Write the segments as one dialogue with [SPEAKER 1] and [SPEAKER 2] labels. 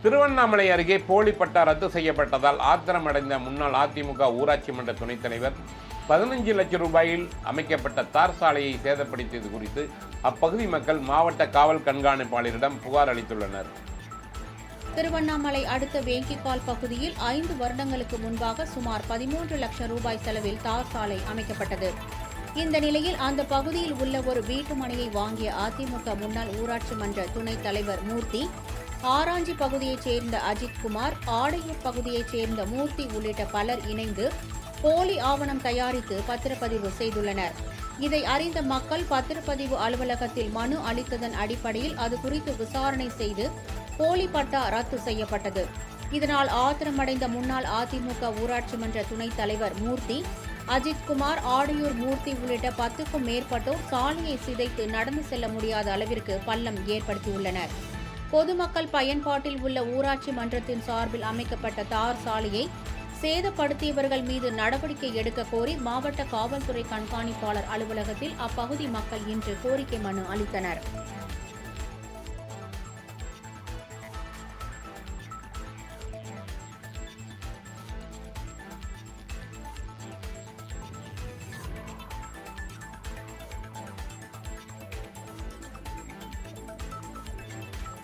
[SPEAKER 1] திருவண்ணாமலை அருகே போலி பட்டா ரத்து செய்யப்பட்டதால் ஆத்திரமடைந்த முன்னாள் அதிமுக ஊராட்சி மன்ற துணைத் தலைவர் 15 லட்சம் ரூபாயில் அமைக்கப்பட்ட தார் சாலையை சேதப்படுத்தியது குறித்து அப்பகுதி மக்கள் மாவட்ட காவல் கண்காணிப்பாளரிடம் புகார் அளித்துள்ளனர்.
[SPEAKER 2] திருவண்ணாமலை அடுத்த வேங்கிக்கால் பகுதியில் 5 வருடங்களுக்கு முன்பாக சுமார் 13 லட்சம் ரூபாய் செலவில் தார் சாலை அமைக்கப்பட்டது. இந்த நிலையில் அந்த பகுதியில் உள்ள ஒரு வீட்டு மனையை வாங்கிய அதிமுக முன்னாள் ஊராட்சி மன்ற துணைத் தலைவர் மூர்த்தி, ஆராஞ்சி பகுதியைச் சேர்ந்த அஜித்குமார், ஆடையூர் பகுதியைச் சேர்ந்த மூர்த்தி உள்ளிட்ட பலர் இணைந்து போலி ஆவணம் தயாரித்து பத்திரப்பதிவு செய்துள்ளனர். இதை அறிந்த மக்கள் பத்திரப்பதிவு அலுவலகத்தில் மனு அளித்ததன் அடிப்படையில் அது குறித்து விசாரணை செய்து போலி பட்டா ரத்து செய்யப்பட்டது. இதனால் ஆத்திரமடைந்த முன்னாள் அதிமுக ஊராட்சி மன்ற துணைத் தலைவர் மூர்த்தி, அஜித்குமார், ஆடையூர் மூர்த்தி உள்ளிட்ட 10க்கும் மேற்பட்டோர் சாலையை சிதைத்து நடந்து செல்ல முடியாத அளவிற்கு பள்ளம் ஏற்படுத்தியுள்ளனர். பொதுமக்கள் பயன்பாட்டில் உள்ள ஊராட்சி மன்றத்தின் சார்பில் அமைக்கப்பட்ட தார் சாலையை சேதப்படுத்தியவர்கள் மீது நடவடிக்கை எடுக்க கோரி மாவட்ட காவல்துறை கண்காணிப்பாளர் அலுவலகத்தில் அப்பகுதி மக்கள் இன்று கோரிக்கை மனு அளித்தனர்.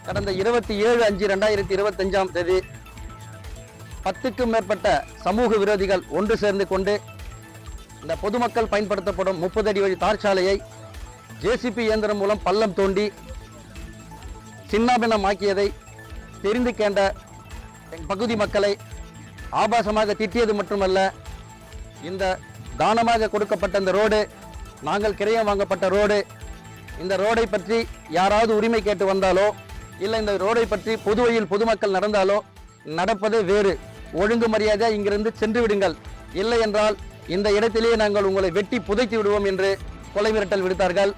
[SPEAKER 3] கடந்த 27/5/2025 தேதி 10க்கும் மேற்பட்ட சமூக விரோதிகள் ஒன்று சேர்ந்து கொண்டு இந்த பொதுமக்கள் பயன்படுத்தப்படும் 30 அடி வழி தார் சாலையை ஜேசிபி இயந்திரம் மூலம் பள்ளம் தோண்டி சின்னாபின்னமாக்கியதை தெரிந்து கேண்ட பகுதி மக்களை ஆபாசமாக திட்டியது மட்டுமல்ல, இந்த தானமாக கொடுக்கப்பட்ட இந்த ரோடு நாங்கள் கிரயம் வாங்கப்பட்ட ரோடு, இந்த ரோடை பற்றி யாராவது உரிமை கேட்டு வந்தாலோ இல்லை இந்த ரோடை பற்றி பொதுவையில் பொதுமக்கள் நடந்தாலோ நடப்பதே வேறு. ஒழுங்கு மரியாதையாக இங்கிருந்து சென்று விடுங்கள், இல்லை என்றால் இந்த இடத்திலேயே நாங்கள் உங்களை வெட்டி புதைத்து விடுவோம் என்று கொலை மிரட்டல் விடுத்தார்கள்.